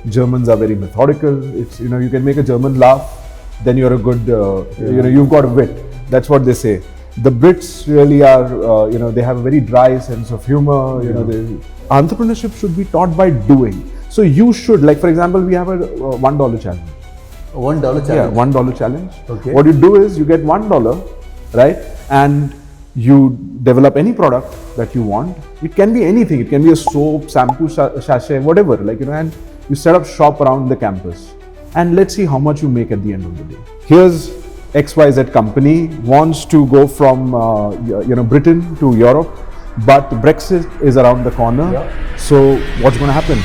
Germans are very methodical. It's, you can make a German laugh, then you're a good, you've got a wit. That's what they say. The Brits really are, they have a very dry sense of humor. Entrepreneurship should be taught by doing. So you should, like for example, we have a $1 challenge. $1 challenge? Yeah, $1 challenge. Okay. What you do is you get $1, right? And you develop any product that you want. It can be anything. It can be a soap, shampoo, sachet, whatever. And you set up shop around the campus. And let's see how much you make at the end of the day. Here's XYZ company wants to go from Britain to Europe, but Brexit is around the corner. Yeah. So what's going to happen?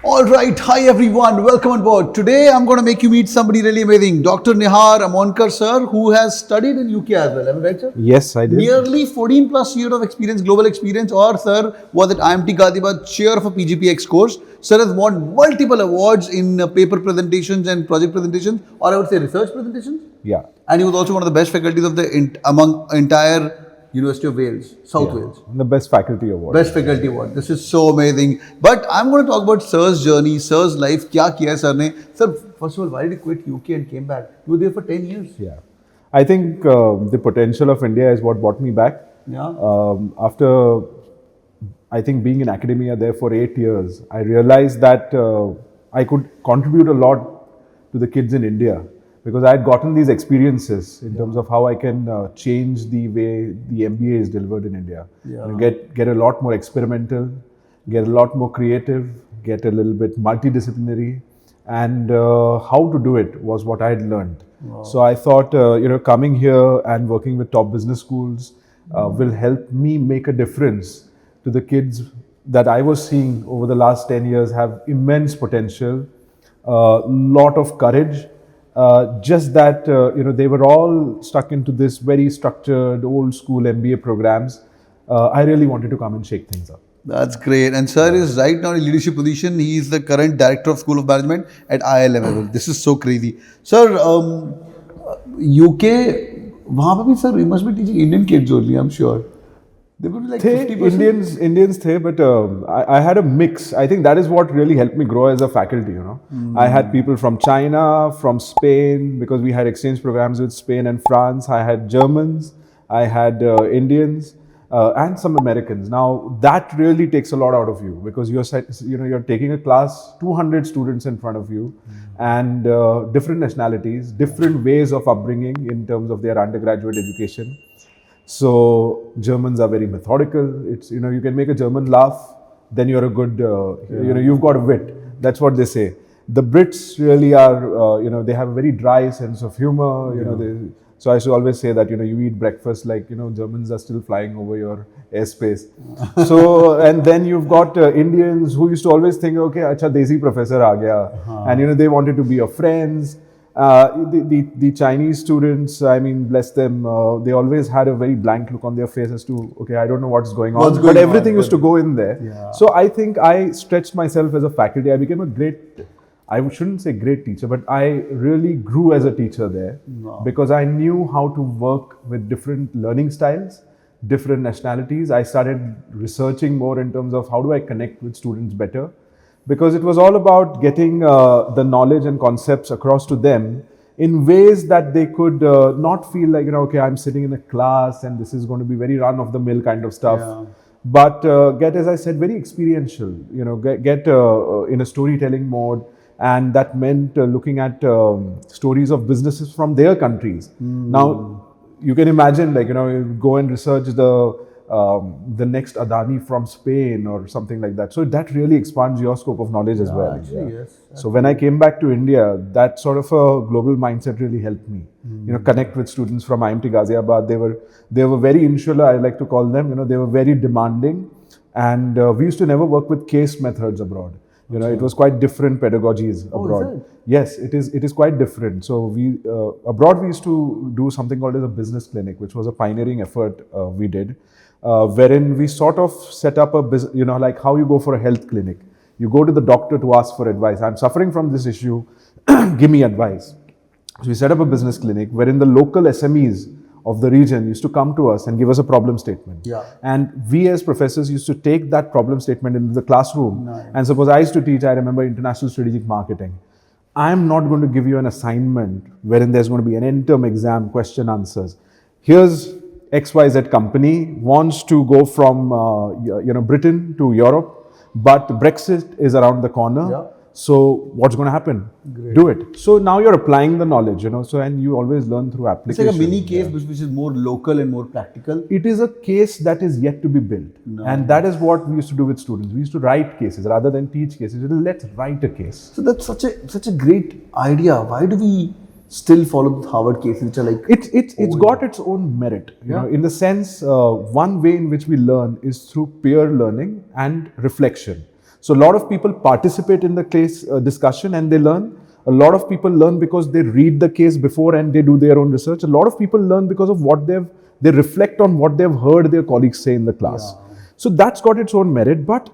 Alright, hi everyone, welcome on board. Today I'm going to make you meet somebody really amazing. Dr. Nihar Amonkar sir, who has studied in UK as well, am I right sir? Yes, I did. Nearly 14 plus years of experience, global experience, or sir was at IIT Ghaziabad chair of a PGPX course. Sir has won multiple awards in paper presentations and project presentations, or I would say research presentations. Yeah. And he was also one of the best faculties of the among entire University of Wales, South Wales. The best faculty award. Best faculty award. This is so amazing. But I'm going to talk about sir's journey, sir's life. Kya kiya sir ne? Sir, first of all, why did he quit UK and came back? You were there for 10 years. Yeah. I think the potential of India is what brought me back. Yeah. After, I think, being in academia there for 8 years, I realized that I could contribute a lot to the kids in India. Because I had gotten these experiences in terms of how I can change the way the MBA is delivered in India. Yeah. Get a lot more experimental, get a lot more creative, get a little bit multidisciplinary, and how to do it was what I had learned. Wow. So I thought, coming here and working with top business schools will help me make a difference to the kids that I was seeing over the last 10 years have immense potential, lot of courage. Just that, they were all stuck into this very structured, old school MBA programs. I really wanted to come and shake things up. That's great. And sir is right now in leadership position. He is the current director of School of Management at IILM. This is so crazy. Sir, UK, वहाँ पे भी sir, you must be teaching Indian kids only, I'm sure. They would be like 50%. Indians the, but I had a mix. I think that is what really helped me grow as a faculty, I had people from China, from Spain, because we had exchange programs with Spain and France. I had Germans, I had Indians, and some Americans. Now that really takes a lot out of you because you're taking a class, 200 students in front of you, and different nationalities, different ways of upbringing in terms of their undergraduate education. So Germans are very methodical. It's, you can make a German laugh, then you're a good, you've got a wit. That's what they say. The Brits really are, they have a very dry sense of humor. So I should always say that, you eat breakfast like, Germans are still flying over your airspace. So, and then you've got Indians who used to always think, okay, acha desi professor aa gaya. And, they wanted to be your friends. The Chinese students, I mean, bless them, they always had a very blank look on their face as to, okay, I don't know what's going on. But everything used to go in there. Yeah. So I think I stretched myself as a faculty. I became a great, I shouldn't say great teacher, but I really grew as a teacher there because I knew how to work with different learning styles, different nationalities. I started researching more in terms of how do I connect with students better. Because it was all about getting the knowledge and concepts across to them in ways that they could not feel like, okay, I'm sitting in a class and this is going to be very run-of-the-mill kind of stuff. Yeah. But get, as I said, very experiential, get in a storytelling mode. And that meant looking at stories of businesses from their countries. Now, you can imagine, you go and research the next Adani from Spain or something like that. So that really expands your scope of knowledge as well. Actually, yes. So when I came back to India, that sort of a global mindset really helped me. Connect with students from IIT Ghaziabad. They were very insular, I like to call them. They were very demanding, and we used to never work with case methods abroad. It was quite different pedagogies abroad. Is it? Yes, it is quite different. So we abroad we used to do something called as a business clinic, which was a pioneering effort we did. Wherein we sort of set up a business, like how you go for a health clinic. You go to the doctor to ask for advice. I'm suffering from this issue, give me advice. So we set up a business clinic wherein the local SMEs of the region used to come to us and give us a problem statement. Yeah. And we as professors used to take that problem statement into the classroom. Nice. And suppose I used to teach, I remember, international strategic marketing. I'm not going to give you an assignment wherein there's going to be an end-term exam, question answers. Here's XYZ company wants to go from Britain to Europe, but Brexit is around the corner. Yeah. So what's going to happen? Great. Do it. So now you're applying the knowledge, So and you always learn through It's application. like a mini case which is more local and more practical. It is a case that is yet to be built. And that is what we used to do with students. We used to write cases rather than teach cases. Let's write a case. So that's such a great idea. Why do we still follow the Harvard cases, which are like It's got its own merit, in the sense, one way in which we learn is through peer learning and reflection. So a lot of people participate in the case discussion and they learn. A lot of people learn because they read the case before and they do their own research. A lot of people learn because of what they reflect on what they've heard their colleagues say in the class. Yeah. So that's got its own merit, but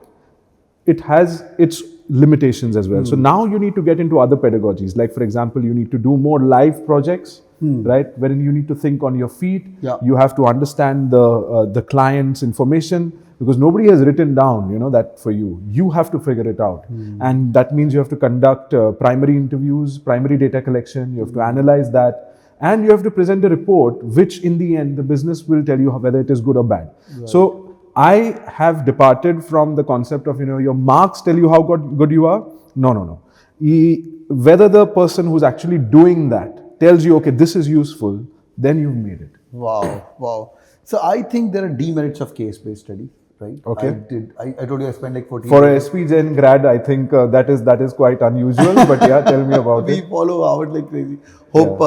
it has its limitations as well. So now you need to get into other pedagogies. Like, for example, you need to do more live projects, right? Wherein you need to think on your feet. Yeah. You have to understand the client's information, because nobody has written down, that for you. You have to figure it out. And that means you have to conduct primary interviews, primary data collection. You have to analyze that. And you have to present a report, which in the end, the business will tell you whether it is good or bad. Right. So I have departed from the concept of, your marks tell you how good you are. No. Whether the person who's actually doing that tells you, okay, this is useful, then you've made it. Wow. So I think there are demerits of case-based study, right? Okay. I told you I spent like 14 For a SPJain grad, I think that is quite unusual, but yeah, tell me about it. We follow Harvard like crazy. Hope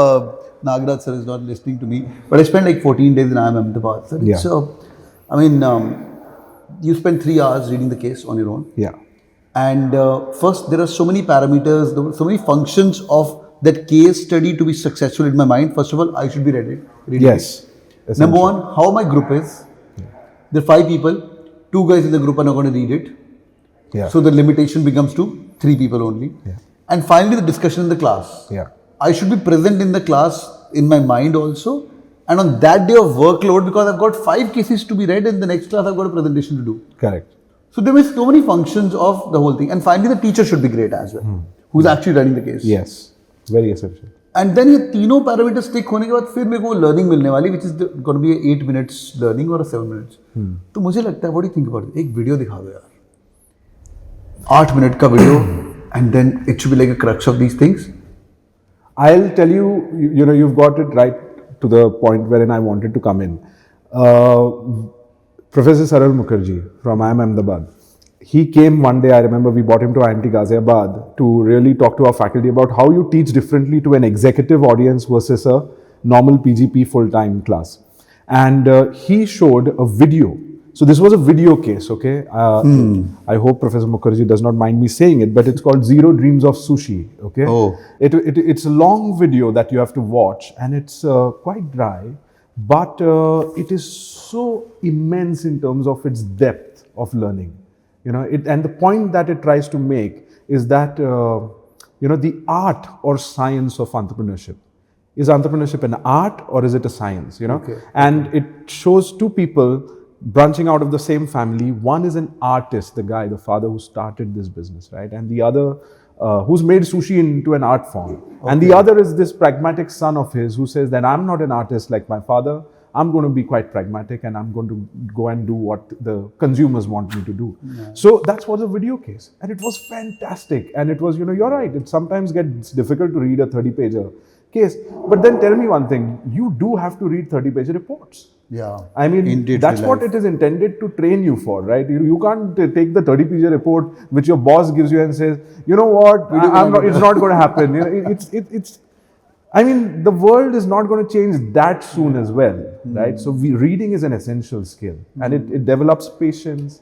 Nagraj sir is not listening to me. But I spent like 14 days in IIM Ahmedabad. So, you spend 3 hours reading the case on your own. Yeah. And first, there are so many parameters, so many functions of that case study to be successful in my mind. First of all, I should be reading yes. it. Number one, how my group is. There are 5 people. 2 guys in the group are not going to read it. Yeah. So the limitation becomes to 3 people only. Yeah. And finally, the discussion in the class. Yeah. I should be present in the class in my mind also. And on that day of workload, because I've got 5 cases to be read, in the next class I've got a presentation to do. Correct. So there are so many functions of the whole thing. And finally, the teacher should be great as well, who's actually running the case. Yes. Very essential. And then ये तीनों parameters टिक होने के बाद फिर मेरे को learning मिलने वाली, which is going to be 8 minutes learning or 7 minutes. तो मुझे लगता है, what do you think about it? एक वीडियो दिखा दो यार, 8 मिनट का video, and then it should be like a crux of these things. I'll tell you, you've got it right to the point wherein I wanted to come in. Professor Saral Mukherjee from IIM Ahmedabad, he came one day, I remember we brought him to IIT Ghaziabad to really talk to our faculty about how you teach differently to an executive audience versus a normal PGP full-time class. And he showed a video. So this was a video case, okay? I hope Professor Mukherjee does not mind me saying it, but it's called Zero Dreams of Sushi, okay? Oh. It's a long video that you have to watch, and it's quite dry, but it is so immense in terms of its depth of learning. And the point that it tries to make is that, the art or science of entrepreneurship. Is entrepreneurship an art or is it a science, Okay. And it shows 2 people branching out of the same family. One is an artist, the guy, the father who started this business, right? And the other who's made sushi into an art form. Okay. And the other is this pragmatic son of his who says that I'm not an artist like my father. I'm going to be quite pragmatic and I'm going to go and do what the consumers want me to do. Yeah. So that's what the video case. And it was fantastic. And it was, you're right, it sometimes gets difficult to read a 30-pager case. But then tell me one thing, you do have to read 30-page reports. Yeah. I mean, that's what it is intended to train you for, right? You can't take the 30-page report which your boss gives you and says, you know what, it's not going to happen. I mean, the world is not going to change that soon as well, right? So reading is an essential skill, and it develops patience.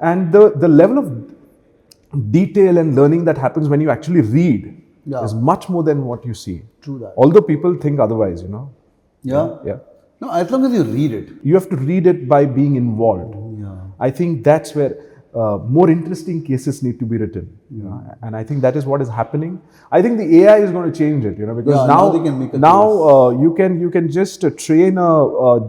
And the level of detail and learning that happens when you actually read is much more than what you see. True that. Although people think otherwise, Yeah. No, as long as you read it. You have to read it by being involved. Yeah. I think that's where, more interesting cases need to be written, you know, and I think that is what is happening. I think the AI is going to change it, you know, because now they can make a you can just train a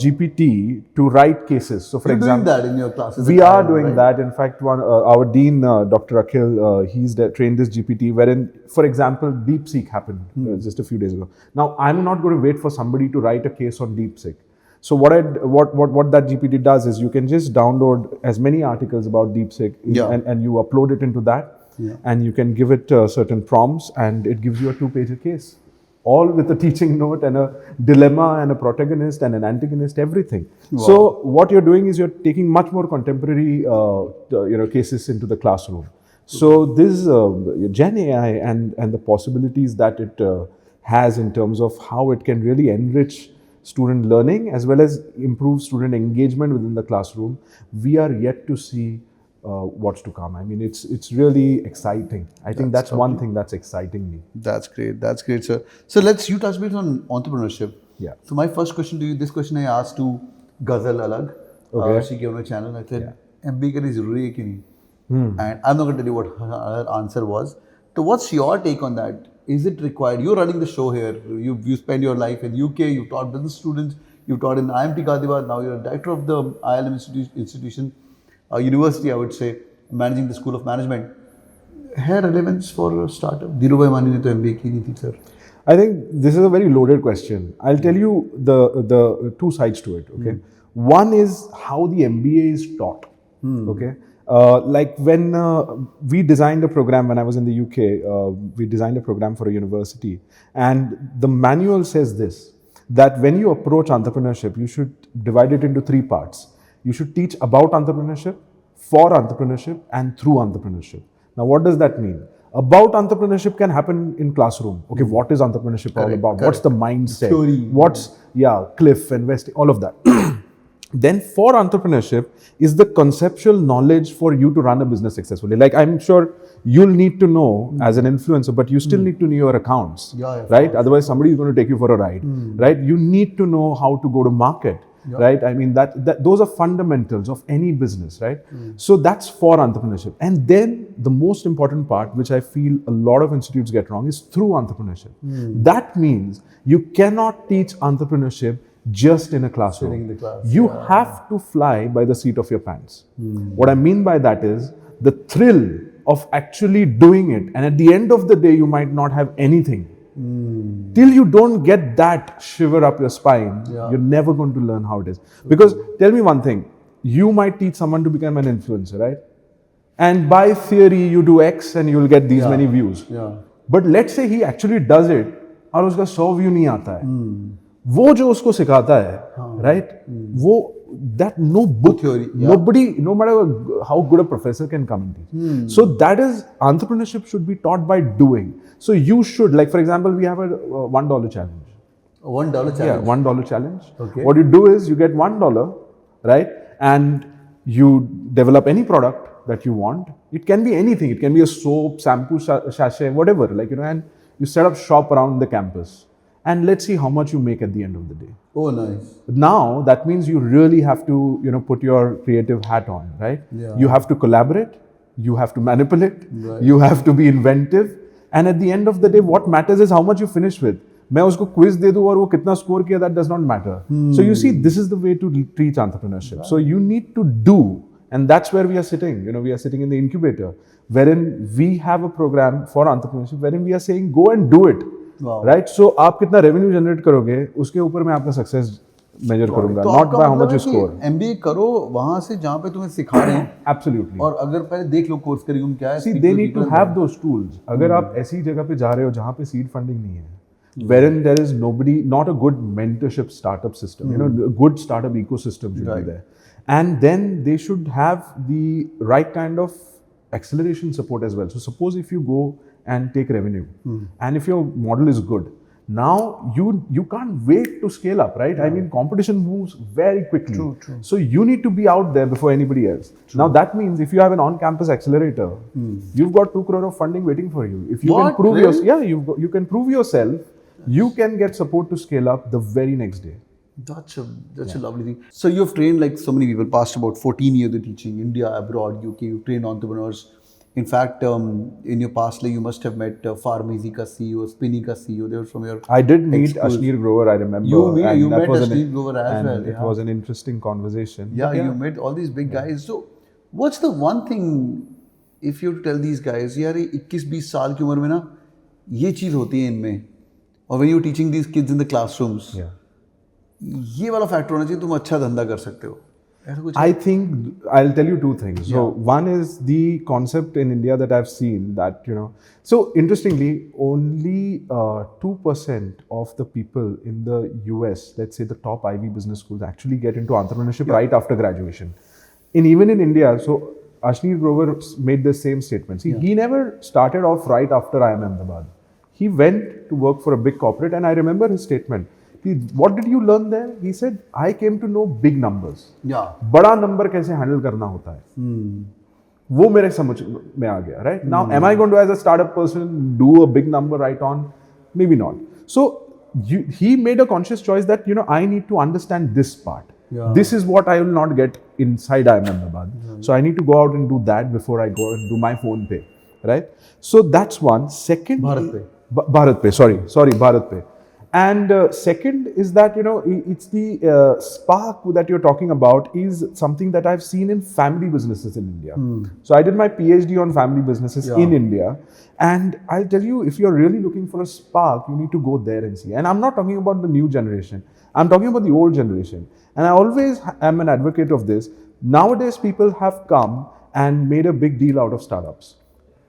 GPT to write cases. So, for You're example, doing that in your classes. we are doing that. In fact, our dean, Dr. Akhil, he's trained this GPT, wherein, for example, DeepSeek happened just a few days ago. Now, I'm not going to wait for somebody to write a case on DeepSeek. So what that GPT does is you can just download as many articles about DeepSeek and you upload it into that, and you can give it certain prompts, and it gives you a 2-page case, all with a teaching note and a dilemma and a protagonist and an antagonist, everything. Wow. So what you're doing is you're taking much more contemporary cases into the classroom. So this Gen AI and the possibilities that it has in terms of how it can really enrich student learning as well as improve student engagement within the classroom, we are yet to see what's to come. I mean, it's really exciting. I think that's one thing that's exciting me. That's great, sir. So you touch base on entrepreneurship. Yeah. So my first question to you, this question I asked to Ghazal Alag. Okay. She came on my channel. I said, MBA karni zaruri hai ki nahi? And I'm not going to tell you what her answer was. So what's your take on that? Is it required? You're running the show here. You spend your life in UK. You taught business students. You taught in IIT Ghaziabad. Now you're a director of the IILM institution, university, I would say, managing the School of Management. Hai relevance for a startup? Dhirubhai Mani ne to MBA ki nahi thi, sir. I think this is a very loaded question. I'll tell you the two sides to it. Okay, one is how the MBA is taught. Okay. Like when we designed a program when I was in the UK, we designed a program for a university, and the manual says this, that when you approach entrepreneurship, you should divide it into 3 parts. You should teach about entrepreneurship, for entrepreneurship, and through entrepreneurship. Now, what does that mean? About entrepreneurship can happen in classroom. Okay, what is entrepreneurship all about? Correct. What's the mindset? Theory. What's, Cliff, investing, all of that. Then for entrepreneurship is the conceptual knowledge for you to run a business successfully. Like, I'm sure you'll need to know as an influencer, but you still need to know your accounts, right? Otherwise, somebody is going to take you for a ride, right? You need to know how to go to market, right? I mean, those are fundamentals of any business, right? So that's for entrepreneurship. And then the most important part, which I feel a lot of institutes get wrong, is through entrepreneurship. That means you cannot teach entrepreneurship just in a classroom. Sitting in the class. You have to fly by the seat of your pants. What I mean by that is the thrill of actually doing it, and at the end of the day you might not have anything. Till you don't get that shiver up your spine, you're never going to learn how it is. Because tell me one thing, you might teach someone to become an influencer, right? And by theory you do X and you'll get these many views. But let's say he actually does it और उसका 100 view नहीं आता है. वो जो उसको सिखाता है, right? वो that no book, nobody, no matter how good a professor can come and teach. So that is, entrepreneurship should be taught by doing. So you should, like for example, we have a $1 challenge. $1 challenge? Yeah, $1 challenge. Okay. What you do is you get $1, right? And you develop any product that you want. It can be anything. It can be a soap, shampoo, sachet, whatever, like, and you set up shop around the campus. And let's see how much you make at the end of the day. Oh, nice. Now, that means you really have to, put your creative hat on, right? Yeah. You have to collaborate, you have to manipulate, you have to be inventive. And at the end of the day, what matters is how much you finish with. मैं उसको quiz दे दूँ और वो कितना score किया, that does not matter. So you see, this is the way to teach entrepreneurship. Right. So you need to do, and that's where we are sitting. We are sitting in the incubator, wherein we have a program for entrepreneurship, wherein we are saying, go and do it. Wow. Right? So आप कितना revenue generate करोगे, उसके ऊपर मैं आपका success measure करूँगा, not by how much you score. MBA करो वहाँ से जहाँ पे तुम्हें सिखा रहे हैं. Absolutely. और अगर पहले देख लो कोर्स करिकुलम क्या है. See, they need to have those tools. अगर आप ऐसी जगह पे जा रहे हो जहाँ पे seed funding नहीं है, wherein there is nobody, not a good mentorship startup system, a good startup ecosystem should be there. And then they should have the right kind of acceleration support as well. So suppose if you go and take revenue, and if your model is good, now you can't wait to scale up, right? I mean, competition moves very quickly. True. So you need to be out there before anybody else. Now that means if you have an on-campus accelerator, you've got 2 crore of funding waiting for you. If you can prove yourself, you can prove yourself, you can get support to scale up the very next day. That's a lovely thing. So you've trained like so many people, past about 14 years of teaching, India, abroad, UK, you've trained entrepreneurs. In fact, in your past life, you must have met Pharmacy ka CEO, Spinny ka CEO. They were from your I did meet ex-schools. Ashneer Grover, I remember. You that met was Ashneer Grover as and well. it was an interesting conversation. Yeah, But you met all these big guys. So, what's the one thing, if you tell these guys, यार ये 21-20 साल की उम्र में ना ये चीज़ होती है इनमें, और when you're teaching these kids in the classrooms, yeah. ये वाला फैक्टर होना चाहिए, तुम अच्छा धंधा कर सकते हो. ऐसा कुछ I think I'll tell you two things. So one is the concept in India that I've seen that, so interestingly, only 2% of the people in the US, let's say the top Ivy business schools, actually get into entrepreneurship right after graduation. Even in India, so Ashneer Grover made the same statement. See, he never started off right after IIM Ahmedabad. He went to work for a big corporate, and I remember his statement. What did you learn there? He said, I came to know big numbers. Yeah. बड़ा number कैसे handle करना होता है, वो मेरे समझ में आ गया. Right now, am I going to, as a startup person, do a big number right on? Maybe not. So he made a conscious choice that I need to understand this part. Yeah. This is what I will not get inside IIM Ahmedabad. So I need to go out and do that before I go and do my phone pay. Right? So that's one. Second, Bharat Pay. Bharat Pay. Sorry, Bharat Pay. And second is that, it's the spark that you're talking about is something that I've seen in family businesses in India. So I did my PhD on family businesses in India. And I'll tell you, if you're really looking for a spark, you need to go there and see. And I'm not talking about the new generation. I'm talking about the old generation. And I always am an advocate of this. Nowadays, people have come and made a big deal out of startups.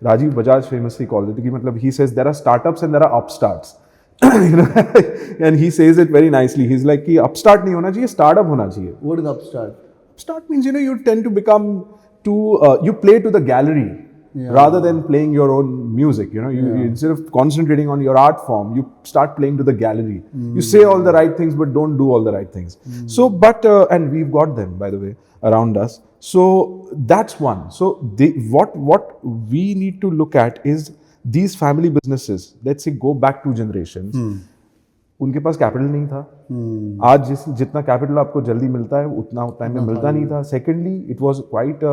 Rajiv Bajaj famously called it. He says there are startups and there are upstarts. And he says it very nicely. He's like, कि upstart नहीं होना चाहिए, startup होना चाहिए. What is upstart? Upstart means, you tend to become you play to the gallery rather than playing your own music. You instead of concentrating on your art form, you start playing to the gallery. You say all the right things, but don't do all the right things. So, and we've got them, by the way, around us. So that's one. So what we need to look at is these family businesses, let's say go back 2 generations, उनके पास capital नहीं था. आज जितना capital आपको जल्दी मिलता है उतना टाइम में मिलता नहीं था. Secondly, it was quite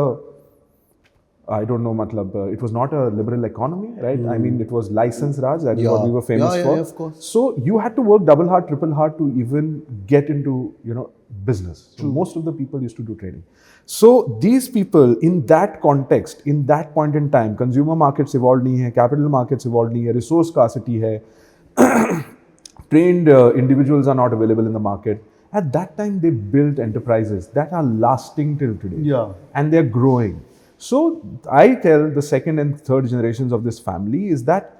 I don't know, it was not a liberal economy, right? I mean, it was license Raj, that is what we were famous for. Yeah, of course. So you had to work double hard, triple hard to even get into, business. So most of the people used to do trading. So these people, in that context, in that point in time, consumer markets evolved nahi hai, capital markets evolved nahi hai, resource scarcity hai, trained individuals are not available in the market. At that time, they built enterprises that are lasting till today. Yeah. And they're growing. So I tell the second and third generations of this family is that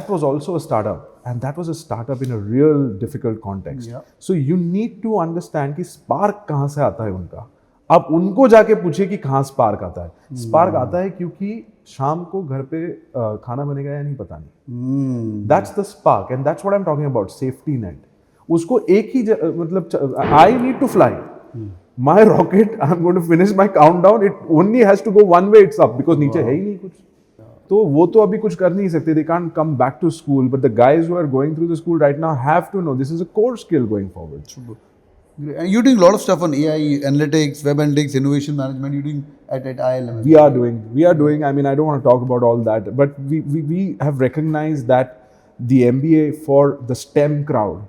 was also a startup, and that was a startup in a real difficult context. Yeah. So you need to understand कि spark कहाँ से आता है उनका. अब उनको जाके पूछे कि कहाँ spark आता है. Spark आता है क्योंकि शाम को घर पे खाना बनेगा या नहीं पता नहीं. That's the spark, and that's what I'm talking about, safety net. उसको एक ही I need to fly. My rocket, I'm going to finish my countdown. It only has to go one way, it's up, because नीचे है ही नहीं कुछ. तो वो तो अभी कुछ कर नहीं सकते. They can't come back to school, but the guys who are going through the school right now have to know this is a core skill going forward. And you're doing a lot of stuff on AI, analytics, web analytics, innovation management. You're doing at IILM. We are doing. I mean, I don't want to talk about all that, but we have recognized that the MBA for the STEM crowd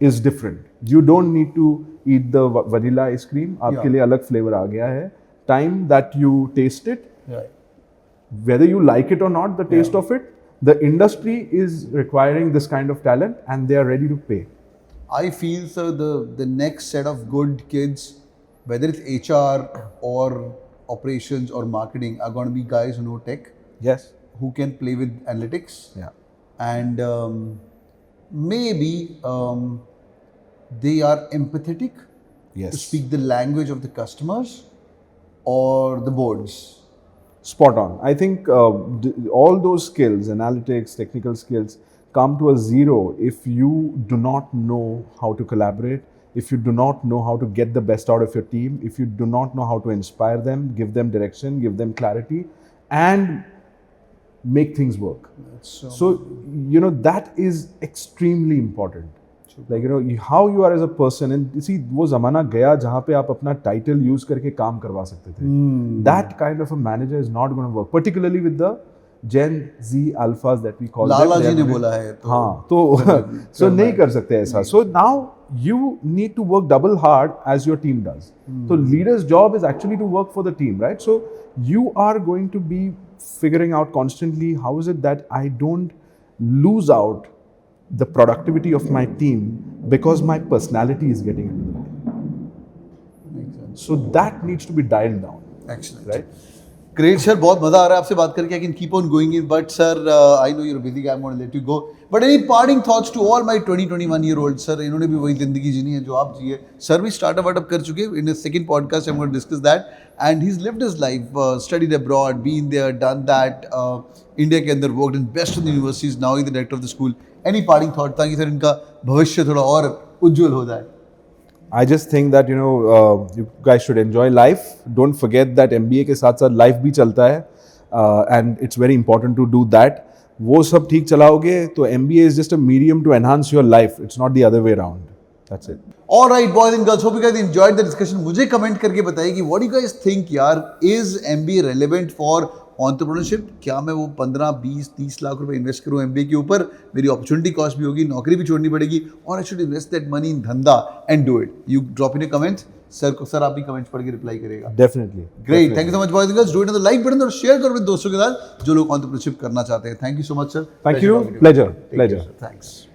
is different. You don't need to eat the vanilla ice cream. आपके लिए अलग flavor आ गया है. Time that you taste it, whether you like it or not, the taste of it, the industry is requiring this kind of talent, and they are ready to pay. I feel, sir, the next set of good kids, whether it's HR or operations or marketing, are going to be guys who know tech. Yes. Who can play with analytics. Yeah. And maybe they are empathetic. Yes. To speak the language of the customers or the boards. Spot on. I think all those skills, analytics, technical skills, come to a zero if you do not know how to collaborate, if you do not know how to get the best out of your team, if you do not know how to inspire them, give them direction, give them clarity, and make things work. So that is extremely important. Like, how you are as a person. And you see, वो ज़माना गया जहाँ पे आप अपना title use करके काम करवा सकते थे. That kind of a manager is not going to work, particularly with the Gen Z alphas that we call them. लाला जी ने बोला है तो हाँ, तो so नहीं कर सकते ऐसा. So now you need to work double hard as your team does. So leader's job is actually to work for the team, right? So you are going to be figuring out constantly how is it that I don't lose out the productivity of my team because my personality is getting into the way. Makes sense. So that needs to be dialed down. Excellent. Right? Great, sir. बहुत मजा आ रहा है आपसे बात करके. I can keep on going in, but sir, I know you're a busy guy. I'm going to let you go. But any parting thoughts to all my 21-year-olds, sir? इन्होंने भी वही जिंदगी जीनी है जो आप जिए. Sir भी startup कर चुके. In the second podcast, I'm going to discuss that. And he's lived his life, studied abroad, been there, done that. India के अंदर worked in best of the universities. Now he's the director of the school. Any parting thought ताकि sir इनका भविष्य थोड़ा और उज्जवल हो जाए? I just think that you guys should enjoy life. Don't forget that MBA के साथ साथ life भी चलता है, and it's very important to do that. वो सब ठीक चलाओगे तो MBA is just a medium to enhance your life. It's not the other way around. That's it. All right, boys and girls. Hope you guys enjoyed the discussion. मुझे comment करके बताइए कि what do you guys think यार, is MBA relevant for entrepreneurship? क्या मैं वो 15, 20, 30 लाख रुपए invest करूँ MBA के ऊपर? मेरी अपॉर्चुनिटी कॉस्ट भी होगी, नौकरी भी छोड़नी पड़ेगी, और I should invest that money in धंधा and do it. You drop in a comments. Sir आप भी कमेंट्स पढ़ के रिप्लाई करेगा. Definitely. Great. Thank you so much boys and girls. Do it on the like button और share करो अपने दोस्तों के साथ जो लोग एंटरप्रेन्योरशिप करना चाहते हैं. Thank you so much sir. Thank you. Pleasure. Thanks.